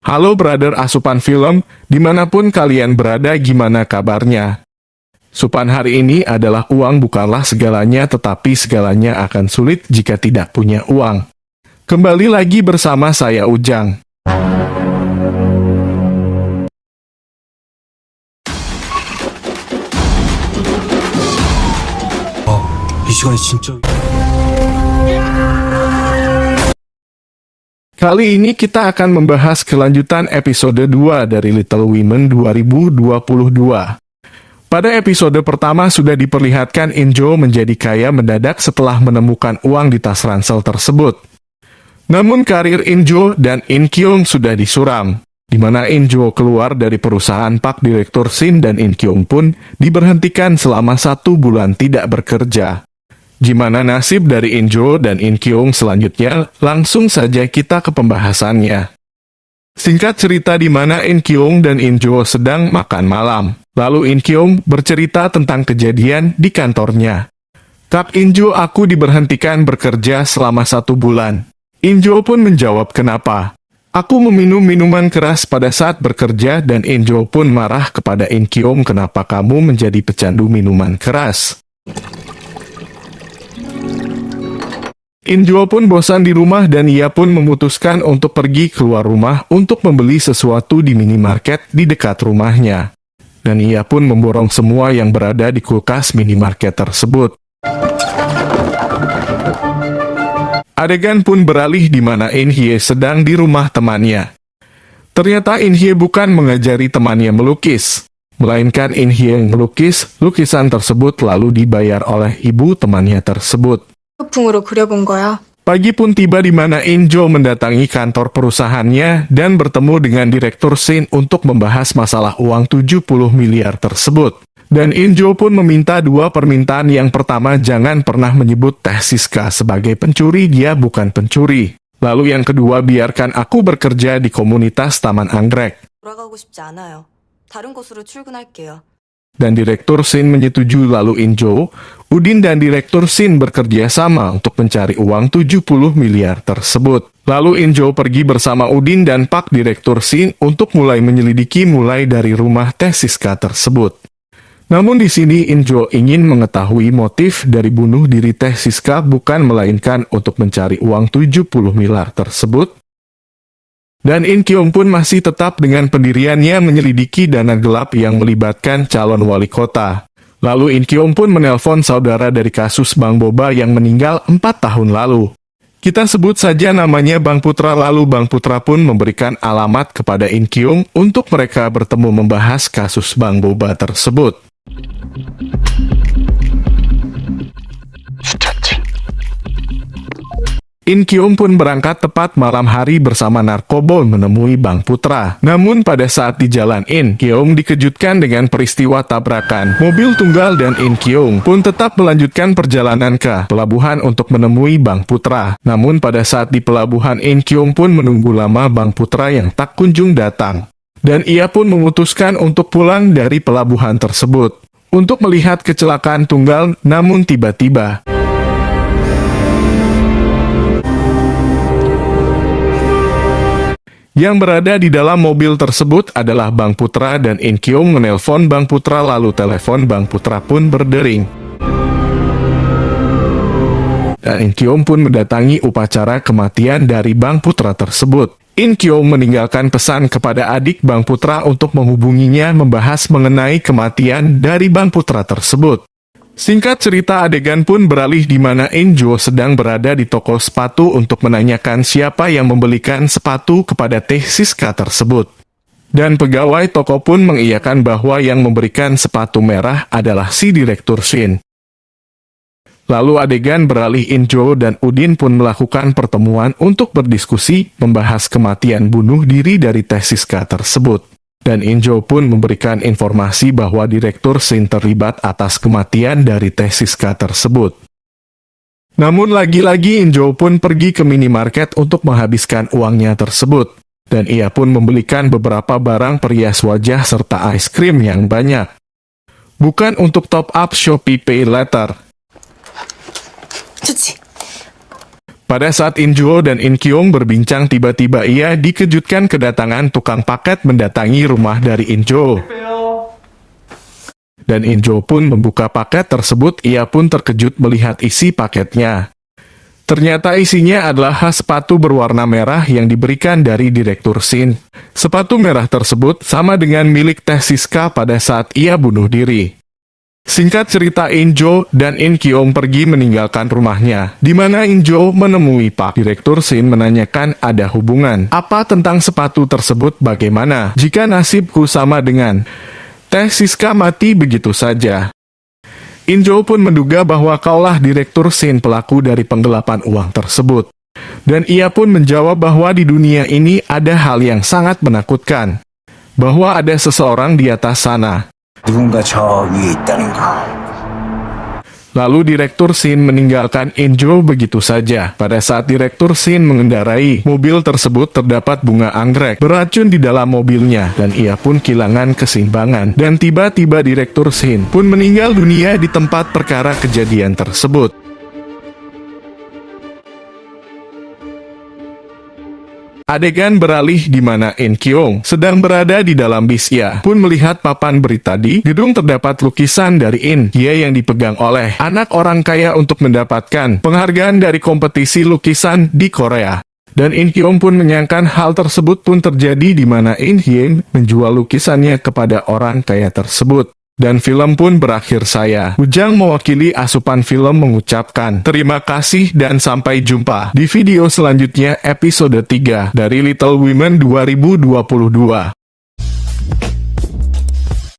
Halo brother asupan film, dimanapun kalian berada gimana kabarnya? Supan hari ini adalah uang bukanlah segalanya tetapi segalanya akan sulit jika tidak punya uang. Kembali lagi bersama saya Ujang. 이 시간이 진짜... Kali ini kita akan membahas kelanjutan episode 2 dari Little Women 2022. Pada episode pertama sudah diperlihatkan Injo menjadi kaya mendadak setelah menemukan uang di tas ransel tersebut. Namun karir Injo dan In Kyung sudah disuram, di mana Injo keluar dari perusahaan Pak Direktur Shin dan In Kyung pun diberhentikan selama 1 bulan tidak bekerja. Gimana nasib dari Injo dan In Kyung selanjutnya? Langsung saja kita ke pembahasannya. Singkat cerita di mana In Kyung dan Injo sedang makan malam. Lalu In Kyung bercerita tentang kejadian di kantornya. Kak Injo, aku diberhentikan bekerja selama 1 bulan. Injo pun menjawab kenapa. Aku meminum minuman keras pada saat bekerja dan Injo pun marah kepada In Kyung kenapa kamu menjadi pecandu minuman keras. Injo pun bosan di rumah dan ia pun memutuskan untuk pergi keluar rumah untuk membeli sesuatu di minimarket di dekat rumahnya. Dan ia pun memborong semua yang berada di kulkas minimarket tersebut. Adegan pun beralih di mana In Hye sedang di rumah temannya. Ternyata In Hye bukan mengajari temannya melukis, melainkan In Hye yang melukis lukisan tersebut lalu dibayar oleh ibu temannya tersebut. 풍으로 그려본 거야. Pagi pun tiba di mana Injo mendatangi kantor perusahaannya dan bertemu dengan Direktur Shin untuk membahas masalah uang 70 miliar tersebut. Dan Injo pun meminta 2 permintaan. Yang pertama, jangan pernah menyebut Teh Siska sebagai pencuri, dia bukan pencuri. Lalu yang kedua, biarkan aku bekerja di komunitas Taman Anggrek. 돌아가고 싶지 않아요. 다른 곳으로 출근할게요. Dan Direktur Shin menyetujui. Lalu Injo, Udin dan Direktur Shin bekerja sama untuk mencari uang 70 miliar tersebut. Lalu Injo pergi bersama Udin dan Pak Direktur Shin untuk mulai menyelidiki mulai dari rumah Teh Siska tersebut. Namun di sini Injo ingin mengetahui motif dari bunuh diri Teh Siska bukan melainkan untuk mencari uang 70 miliar tersebut. Dan In Kyung pun masih tetap dengan pendiriannya menyelidiki dana gelap yang melibatkan calon wali kota. Lalu In Kyung pun menelpon saudara dari kasus Bang Boba yang meninggal 4 tahun lalu. Kita sebut saja namanya Bang Putra. Lalu Bang Putra pun memberikan alamat kepada In Kyung untuk mereka bertemu membahas kasus Bang Boba tersebut. In Kyung pun berangkat tepat malam hari bersama narkoba menemui Bang Putra. Namun pada saat di jalan In Kyung dikejutkan dengan peristiwa tabrakan mobil tunggal dan In Kyung pun tetap melanjutkan perjalanan ke pelabuhan untuk menemui Bang Putra. Namun pada saat di pelabuhan In Kyung pun menunggu lama Bang Putra yang tak kunjung datang. Dan ia pun memutuskan untuk pulang dari pelabuhan tersebut untuk melihat kecelakaan tunggal. Namun tiba-tiba yang berada di dalam mobil tersebut adalah Bang Putra dan In Kyung menelpon Bang Putra lalu telepon Bang Putra pun berdering. Dan In Kyung pun mendatangi upacara kematian dari Bang Putra tersebut. In Kyung meninggalkan pesan kepada adik Bang Putra untuk menghubunginya membahas mengenai kematian dari Bang Putra tersebut. Singkat cerita adegan pun beralih di mana Injo sedang berada di toko sepatu untuk menanyakan siapa yang membelikan sepatu kepada Teh Siska tersebut. Dan pegawai toko pun mengiyakan bahwa yang memberikan sepatu merah adalah si Direktur Shin. Lalu adegan beralih Injo dan Udin pun melakukan pertemuan untuk berdiskusi membahas kematian bunuh diri dari Teh Siska tersebut. Dan Injo pun memberikan informasi bahwa Direktur Shin terlibat atas kematian dari Teh Siska tersebut. Namun lagi-lagi Injo pun pergi ke minimarket untuk menghabiskan uangnya tersebut. Dan ia pun membelikan beberapa barang perias wajah serta es krim yang banyak. Bukan untuk top up Shopee Pay Later. 좋지. Pada saat In Jo dan In Kyung berbincang, tiba-tiba ia dikejutkan kedatangan tukang paket mendatangi rumah dari In Jo. Dan In Jo pun membuka paket tersebut, ia pun terkejut melihat isi paketnya. Ternyata isinya adalah sepatu berwarna merah yang diberikan dari Direktur Shin. Sepatu merah tersebut sama dengan milik Teh Siska pada saat ia bunuh diri. Singkat cerita, In Jo dan In Kyung pergi meninggalkan rumahnya, di mana In Jo menemui Pak Direktur Shin menanyakan ada hubungan apa tentang sepatu tersebut, bagaimana jika nasibku sama dengan Teh Siska mati begitu saja. In Jo pun menduga bahwa kaulah Direktur Shin pelaku dari penggelapan uang tersebut. Dan ia pun menjawab bahwa di dunia ini ada hal yang sangat menakutkan. Bahwa ada seseorang di atas sana. 누군가 저 위에 있다는 거. Lalu Direktur Shin meninggalkan In Jo begitu saja. Pada saat Direktur Shin mengendarai mobil tersebut, terdapat bunga anggrek beracun di dalam mobilnya, dan ia pun kehilangan keseimbangan. Dan tiba-tiba Direktur Shin pun meninggal dunia di tempat perkara kejadian tersebut. Adegan beralih di mana In Kyung sedang berada di dalam bis. Ia pun melihat papan berita di gedung terdapat lukisan dari In Hye yang dipegang oleh anak orang kaya untuk mendapatkan penghargaan dari kompetisi lukisan di Korea. Dan In Kyung pun menyangka hal tersebut pun terjadi di mana In Hye menjual lukisannya kepada orang kaya tersebut. Dan film pun berakhir. Saya, Ujang mewakili asupan film mengucapkan terima kasih dan sampai jumpa di video selanjutnya episode 3 dari Little Women 2022.